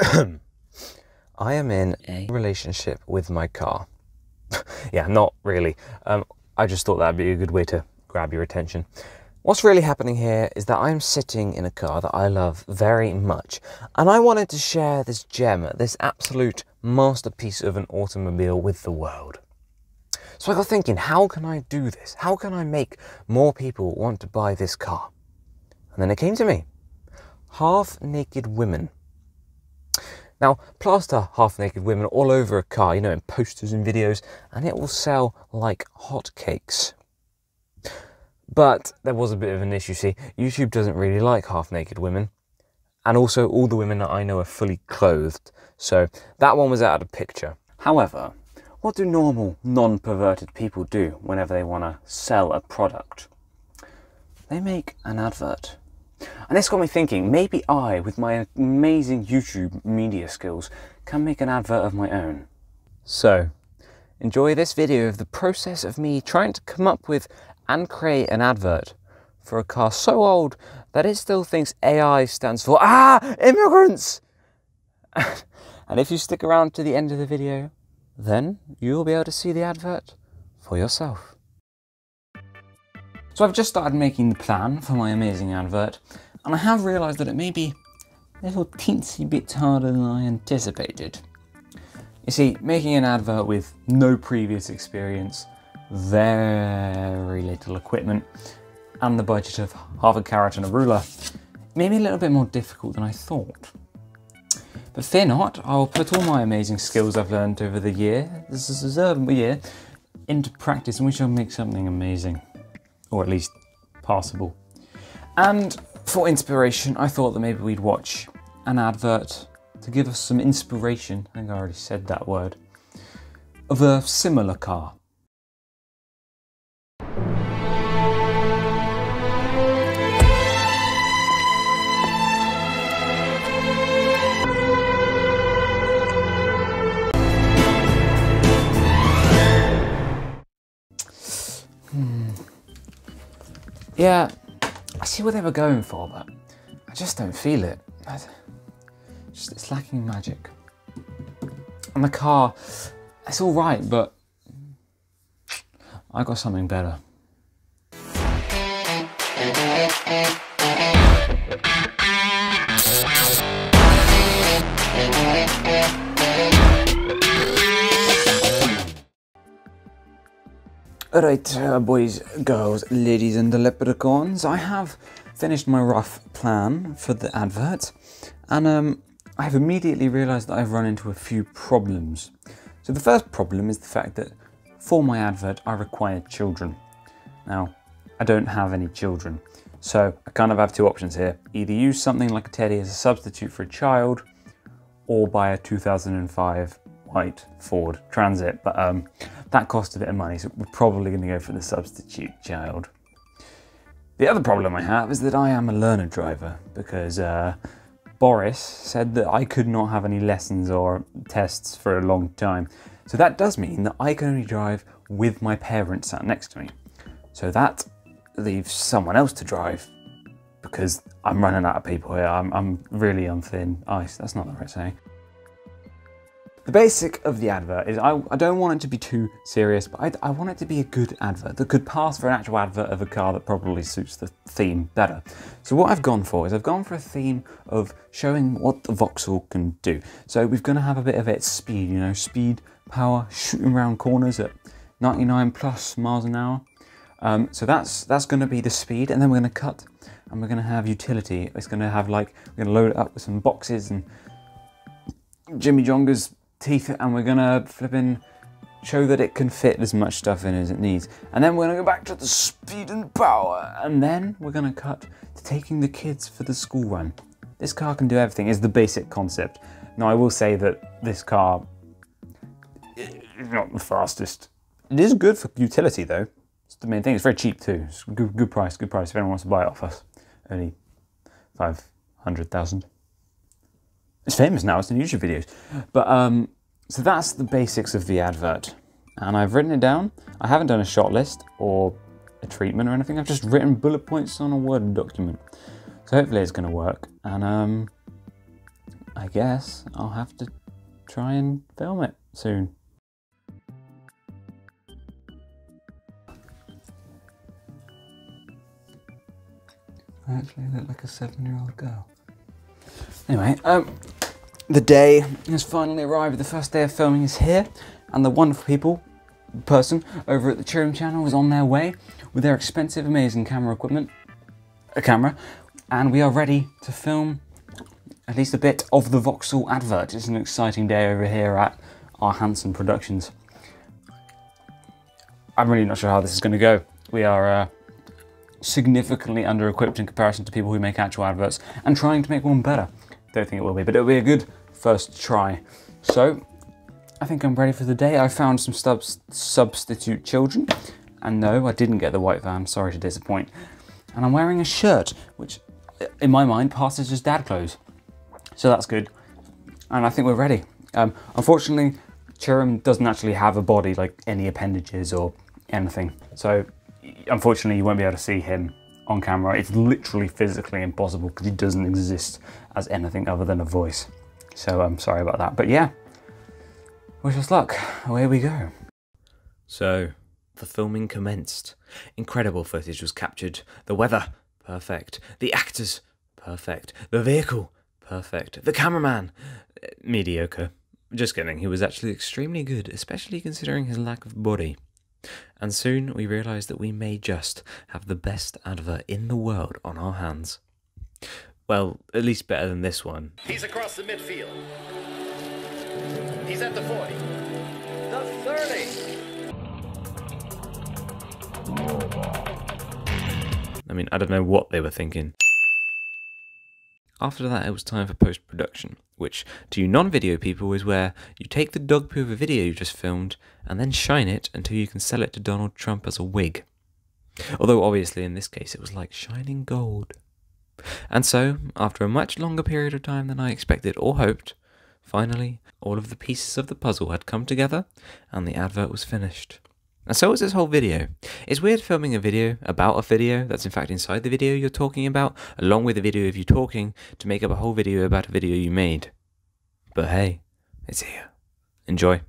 I am in a relationship with my car. Yeah, not really. I just thought that'd be a good way to grab your attention. What's really happening here is that I'm sitting in a car that I love very much, and I wanted to share this gem, this absolute masterpiece of an automobile with the world. So I got thinking, how can I do this? How can I make more people want to buy this car? And then it came to me. Half-naked women. Now, plaster half-naked women all over a car, you know, in posters and videos, and it will sell like hotcakes. But there was a bit of an issue, see. YouTube doesn't really like half-naked women. And also, all the women that I know are fully clothed. So that one was out of the picture. However, what do normal, non-perverted people do whenever they want to sell a product? They make an advert. And this got me thinking, maybe I, with my amazing YouTube media skills, can make an advert of my own. So, enjoy this video of the process of me trying to come up with and create an advert for a car so old that it still thinks AI stands for immigrants! And if you stick around to the end of the video, then you'll be able to see the advert for yourself. So I've just started making the plan for my amazing advert, and I have realised that it may be a little teensy bit harder than I anticipated. You see, making an advert with no previous experience, very little equipment, and the budget of half a carrot and a ruler made me a little bit more difficult than I thought. But fear not, I'll put all my amazing skills I've learned over the year, into practice, and we shall make something amazing. Or at least passable. And for inspiration, I thought that maybe we'd watch an advert to give us some inspiration, I think I already said that word, of a similar car. Yeah, I see what they were going for, but I just don't feel it. It's lacking magic. And the car, it's all right, but I got something better. Alright, boys, girls, ladies and the leprechauns, I have finished my rough plan for the advert, and I have immediately realised that I've run into a few problems. So the first problem is the fact that for my advert I require children. Now, I don't have any children, so I kind of have two options here. Either use something like a teddy as a substitute for a child, or buy a 2005 white Ford Transit, but that cost a bit of money, so we're probably going to go for the substitute child. The other problem I have is that I am a learner driver, because Boris said that I could not have any lessons or tests for a long time. So that does mean that I can only drive with my parents sat next to me. So that leaves someone else to drive, because I'm running out of people here. I'm really on thin ice. That's not the right saying. The basic of the advert is I don't want it to be too serious, but I want it to be a good advert that could pass for an actual advert of a car that probably suits the theme better. So what I've gone for is I've gone for a theme of showing what the Vauxhall can do. So we're going to have a bit of its speed, you know, speed, power, shooting around corners at 99 plus miles an hour. So that's going to be the speed, and then we're going to cut and we're going to have utility. It's going to have we're going to load it up with some boxes and Jimmy Jonga's teeth, and we're gonna show that it can fit as much stuff in as it needs. And then we're gonna go back to the speed and power, and then we're gonna cut to taking the kids for the school run. This car can do everything, is the basic concept. Now I will say that this car is not the fastest. It is good for utility though. It's the main thing. It's very cheap too. It's good price if anyone wants to buy it off us. Only 500,000. It's famous now, it's in YouTube videos. But, so that's the basics of the advert. And I've written it down. I haven't done a shot list or a treatment or anything. I've just written bullet points on a Word document. So hopefully it's going to work. And I guess I'll have to try and film it soon. I actually look like a 7-year-old girl. Anyway, the day has finally arrived. The first day of filming is here, and the wonderful person over at the Cheering channel is on their way with their expensive, amazing camera equipment, a camera, and we are ready to film at least a bit of the Vauxhall advert. It's an exciting day over here at our Hanson Productions. I'm really not sure how this is going to go. We are significantly under-equipped in comparison to people who make actual adverts, and trying to make one better. Don't think it will be, but it'll be a good first try. So, I think I'm ready for the day. I found some substitute children, and no, I didn't get the white van, sorry to disappoint. And I'm wearing a shirt, which in my mind passes as dad clothes. So that's good, and I think we're ready. Unfortunately, Chiram doesn't actually have a body, like any appendages or anything. So, unfortunately, you won't be able to see him on camera. It's literally physically impossible because he doesn't exist as anything other than a voice. So I'm sorry about that, but yeah, wish us luck. Away we go. So, the filming commenced. Incredible footage was captured. The weather, perfect. The actors, perfect. The vehicle, perfect. The cameraman, mediocre. Just kidding, he was actually extremely good, especially considering his lack of body. And soon we realised that we may just have the best advert in the world on our hands. Well, at least better than this one. He's across the midfield. He's at the 40. The 30. I mean, I don't know what they were thinking. After that, it was time for post-production, which, to you non-video people, is where you take the dog poo of a video you just filmed and then shine it until you can sell it to Donald Trump as a wig. Although, obviously, in this case, it was like shining gold. And so, after a much longer period of time than I expected or hoped, finally, all of the pieces of the puzzle had come together and the advert was finished. And so was this whole video. It's weird filming a video about a video that's in fact inside the video you're talking about, along with a video of you talking, to make up a whole video about a video you made. But hey, it's here. Enjoy.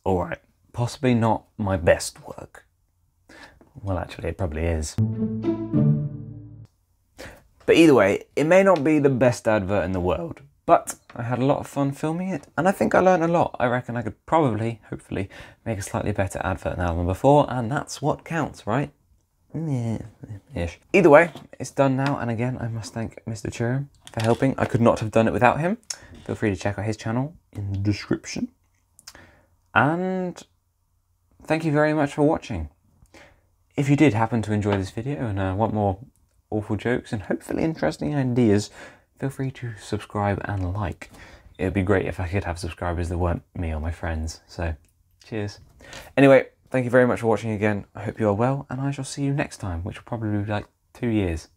Alright, possibly not my best work. Well, actually, it probably is. But either way, it may not be the best advert in the world, but I had a lot of fun filming it, and I think I learned a lot. I reckon I could probably, hopefully, make a slightly better advert now than before, and that's what counts, right? Ish. Either way, it's done now, and again, I must thank Mr. Churum for helping. I could not have done it without him. Feel free to check out his channel in the description. And thank you very much for watching. If you did happen to enjoy this video and want more awful jokes and hopefully interesting ideas, feel free to subscribe and like. It would be great if I could have subscribers that weren't me or my friends. So, cheers. Anyway, thank you very much for watching again. I hope you are well, and I shall see you next time, which will probably be like 2 years.